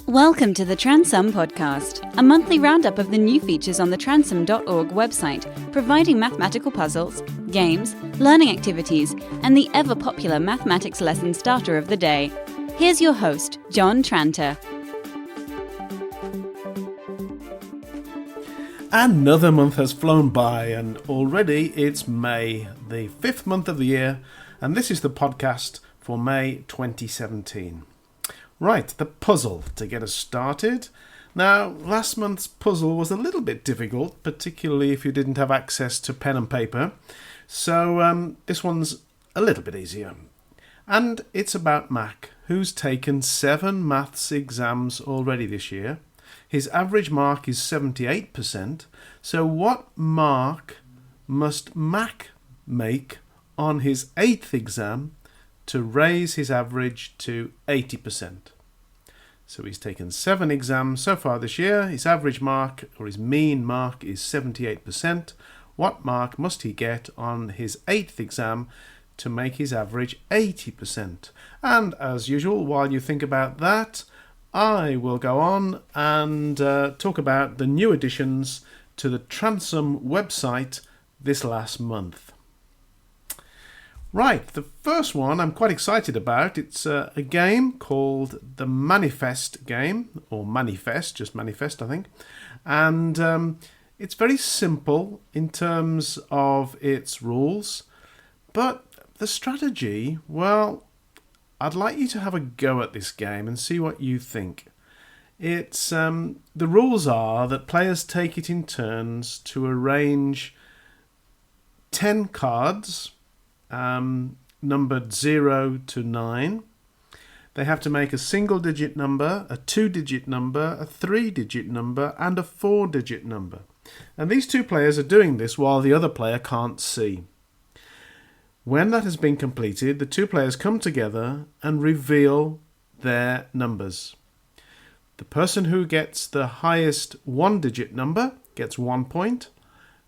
Welcome to the Transum Podcast, a monthly roundup of the new features on the transum.org website, providing mathematical puzzles, games, learning activities, and the ever-popular mathematics lesson starter of the day. Here's your host, John Tranter. Another month has flown by, and already it's May, the 5th month of the year, and this is the podcast for May 2017. Right, the puzzle to get us started. Now, last month's puzzle was a little bit difficult, particularly if you didn't have access to pen and paper. So this one's a little bit easier. And it's about Mac, who's taken 7 maths exams already this year. His average mark is 78%. So what mark must Mac make on his 8th exam to raise his average to 80%. So he's taken 7 exams so far this year. His average mark, or his mean mark, is 78%. What mark must he get on his 8th exam to make his average 80%? And as usual, while you think about that, I will go on and talk about the new additions to the Transum website this last month. Right, the first one I'm quite excited about. It's a game called the Manifest game, or Manifest, just Manifest I think. And it's very simple in terms of its rules, but the strategy, well, I'd like you to have a go at this game and see what you think. It's the rules are that players take it in turns to arrange 10 cards, numbered 0 to 9. They have to make a single-digit number, a 2-digit number, a 3-digit number, and a 4-digit number. And these two players are doing this while the other player can't see. When that has been completed, the two players come together and reveal their numbers. The person who gets the highest 1-digit number gets 1 point.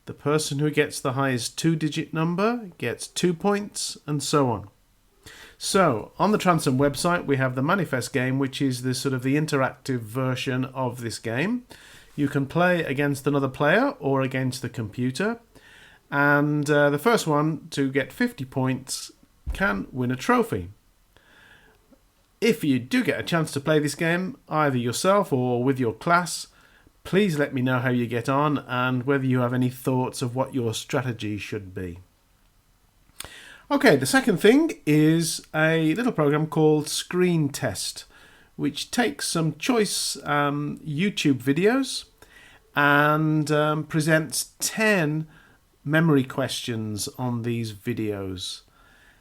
The person who gets the highest 2-digit number gets 2 points, and so on. So, on the Transum website, we have the Manifest game, which is the sort of the interactive version of this game. You can play against another player or against the computer. And the first one to get 50 points can win a trophy. If you do get a chance to play this game, either yourself or with your class, please let me know how you get on and whether you have any thoughts of what your strategy should be. Okay, the second thing is a little program called Screen Test, which takes some choice YouTube videos and presents 10 memory questions on these videos.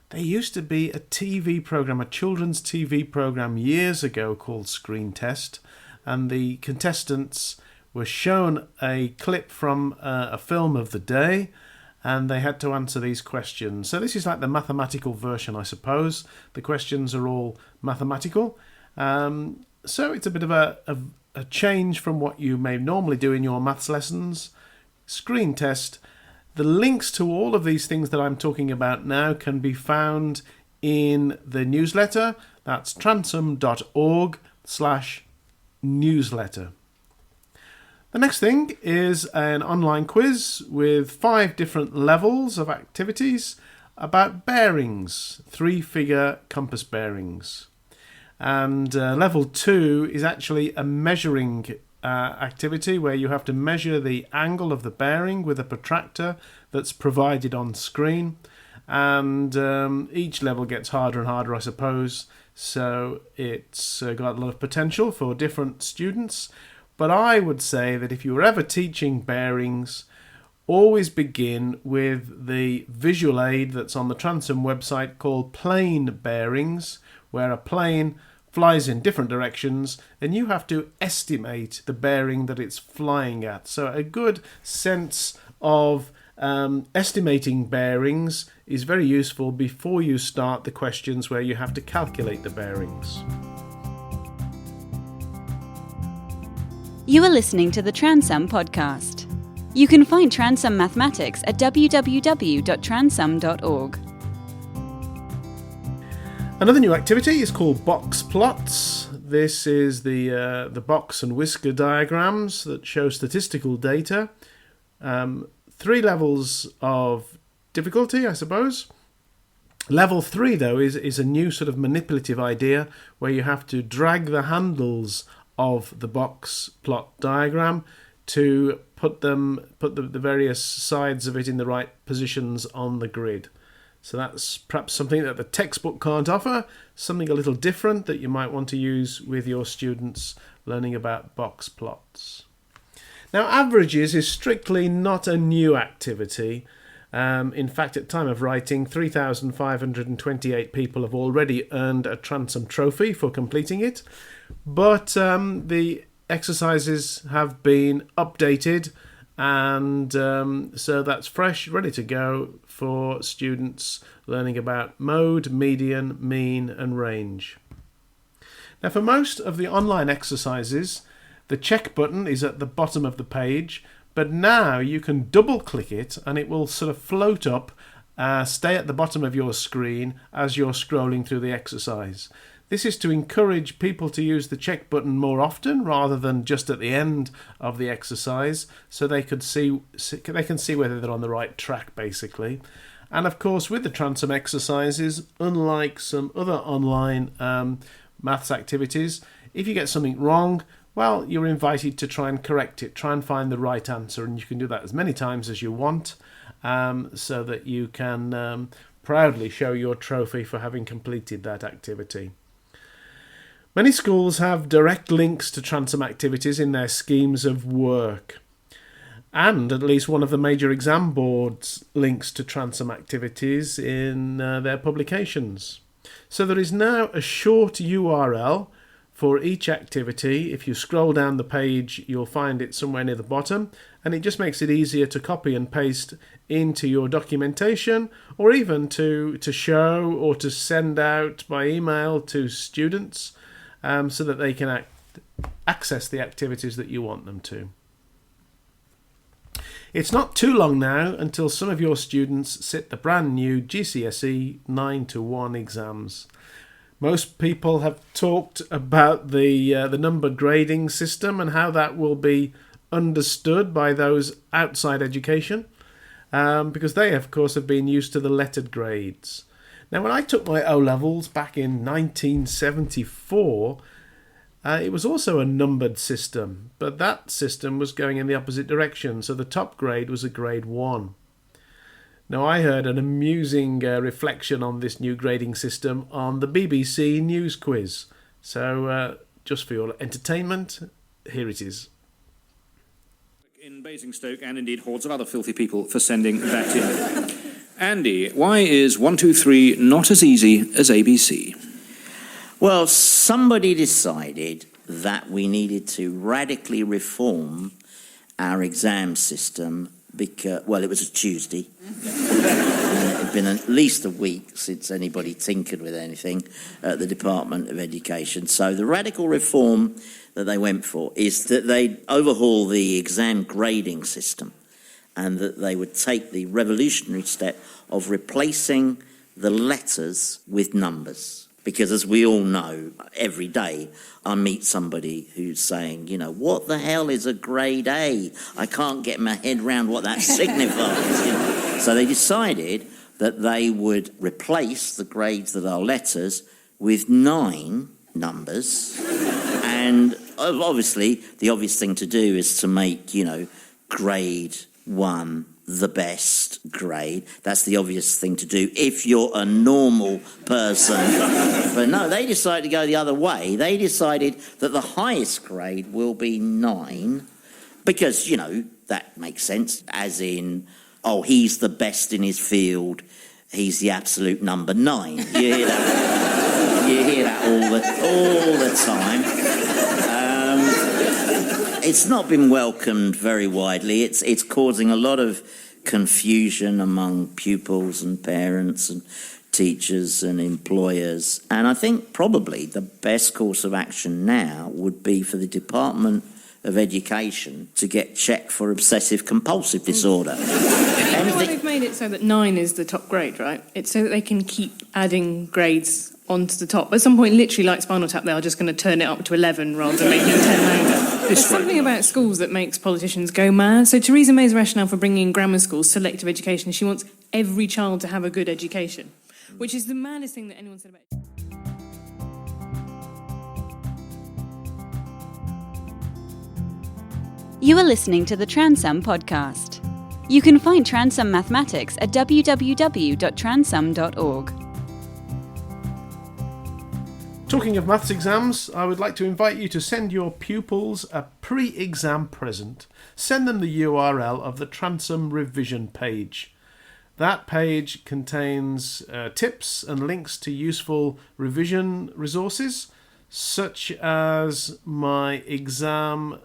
There used to be a TV program, a children's TV program years ago called Screen Test, and the contestants were shown a clip from a film of the day, and they had to answer these questions. So this is like the mathematical version, I suppose. The questions are all mathematical. So it's a bit of a change from what you may normally do in your maths lessons. Screen Test. The links to all of these things that I'm talking about now can be found in the newsletter. That's transum.org/newsletter. The next thing is an online quiz with 5 different levels of activities about bearings, 3-figure compass bearings. And level 2 is actually a measuring activity where you have to measure the angle of the bearing with a protractor that's provided on screen. And each level gets harder and harder, I suppose. So it's got a lot of potential for different students. But I would say that if you were ever teaching bearings, always begin with the visual aid that's on the Transum website called plane bearings, where a plane flies in different directions and you have to estimate the bearing that it's flying at. So a good sense of estimating bearings is very useful before you start the questions where you have to calculate the bearings. You are listening to the Transum Podcast. You can find Transum Mathematics at www.transum.org. Another new activity is called Box Plots. This is the box and whisker diagrams that show statistical data. 3 levels of difficulty, I suppose. Level 3, though, is a new sort of manipulative idea where you have to drag the handles of the box plot diagram to put the various sides of it in the right positions on the grid. So that's perhaps something that the textbook can't offer, something a little different that you might want to use with your students learning about box plots. Now, averages is strictly not a new activity. In fact, at time of writing, 3,528 people have already earned a Transom trophy for completing it. But the exercises have been updated, and so that's fresh, ready to go for students learning about mode, median, mean, and range. Now, for most of the online exercises, the check button is at the bottom of the page, but now you can double click it and it will sort of float up, stay at the bottom of your screen as you're scrolling through the exercise. This is to encourage people to use the check button more often rather than just at the end of the exercise, so they can see whether they're on the right track, basically. And of course, with the Transom exercises, unlike some other online maths activities, if you get something wrong, well, you're invited to try and correct it, try and find the right answer, and you can do that as many times as you want, so that you can proudly show your trophy for having completed that activity. Many schools have direct links to Transom activities in their schemes of work, and at least one of the major exam boards links to Transom activities in their publications. So there is now a short URL for each activity. If you scroll down the page, you'll find it somewhere near the bottom, and it just makes it easier to copy and paste into your documentation, or even to show or to send out by email to students, so that they can access the activities that you want them to. It's not too long now until some of your students sit the brand new GCSE 9-1 exams. Most people have talked about the numbered grading system and how that will be understood by those outside education, because they, of course, have been used to the lettered grades. Now, when I took my O-levels back in 1974, it was also a numbered system, but that system was going in the opposite direction, so the top grade was a grade 1. Now, I heard an amusing reflection on this new grading system on the BBC News Quiz. So, just for your entertainment, here it is. In Basingstoke, and indeed hordes of other filthy people for sending that in. Andy, why is 1, 2, 3 not as easy as ABC? Well, somebody decided that we needed to radically reform our exam system because, well, it was a Tuesday. It had been at least a week since anybody tinkered with anything at the Department of Education. So the radical reform that they went for is that they'd overhaul the exam grading system, and that they would take the revolutionary step of replacing the letters with numbers. Because as we all know, every day I meet somebody who's saying, you know, what the hell is a grade A? I can't get my head around what that signifies. You know? So they decided that they would replace the grades that are letters with 9 numbers. And obviously, the obvious thing to do is to make, you know, grade 1 the best grade. That's the obvious thing to do if you're a normal person. But no, they decided to go the other way. They decided that the highest grade will be 9 because, you know, that makes sense, as in, oh, he's the best in his field, he's the absolute number 9. You hear that? You hear that all the time. It's not been welcomed very widely. It's causing a lot of confusion among pupils and parents and teachers and employers. And I think probably the best course of action now would be for the Department of Education to get checked for obsessive-compulsive disorder. They've made it so that 9 is the top grade, right? It's so that they can keep adding grades onto the top. At some point, literally like Spinal Tap, they are just going to turn it up to 11 rather than making it 10 louder. There's something about schools that makes politicians go mad. So Theresa May's rationale for bringing in grammar schools, selective education, she wants every child to have a good education, which is the maddest thing that anyone said about it. You are listening to the Transum podcast. You can find Transum Mathematics at www.transum.org. Talking of maths exams, I would like to invite you to send your pupils a pre-exam present. Send them the URL of the Transum revision page. That page contains tips and links to useful revision resources, such as my exam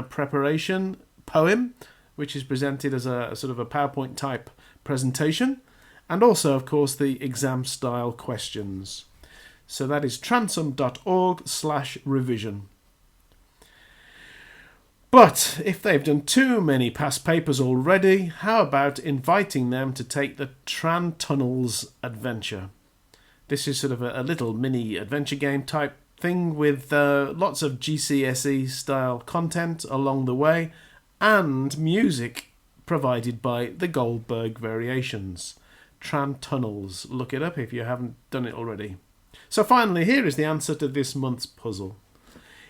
preparation poem, which is presented as a sort of a PowerPoint type presentation, and also, of course, the exam style questions. So that is transum.org/revision. But if they've done too many past papers already, how about inviting them to take the Tran Tunnels adventure? This is sort of a little mini adventure game type thing with lots of GCSE style content along the way and music provided by the Goldberg Variations. Tran Tunnels. Look it up if you haven't done it already. So finally, here is the answer to this month's puzzle.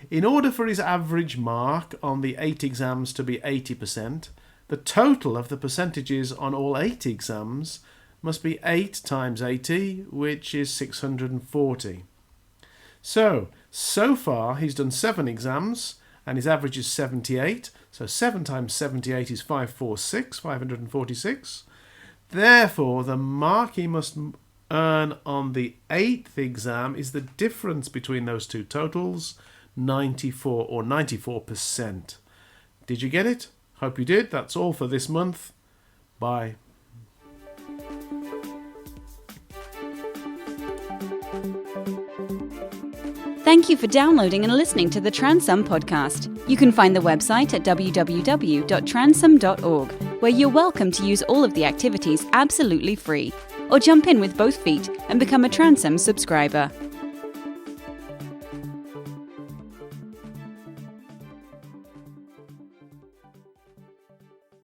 In order for his average mark on the 8 exams to be 80%, the total of the percentages on all 8 exams must be 8 times 80, which is 640. So far he's done 7 exams, and his average is 78. So 7 times 78 is 546. Therefore, the mark he must earn on the 8th exam is the difference between those two totals, 94 or 94%. Did you get it? Hope you did. That's all for this month. Bye. Thank you for downloading and listening to the Transum podcast. You can find the website at www.transum.org, where you're welcome to use all of the activities absolutely free, or jump in with both feet and become a Transum subscriber.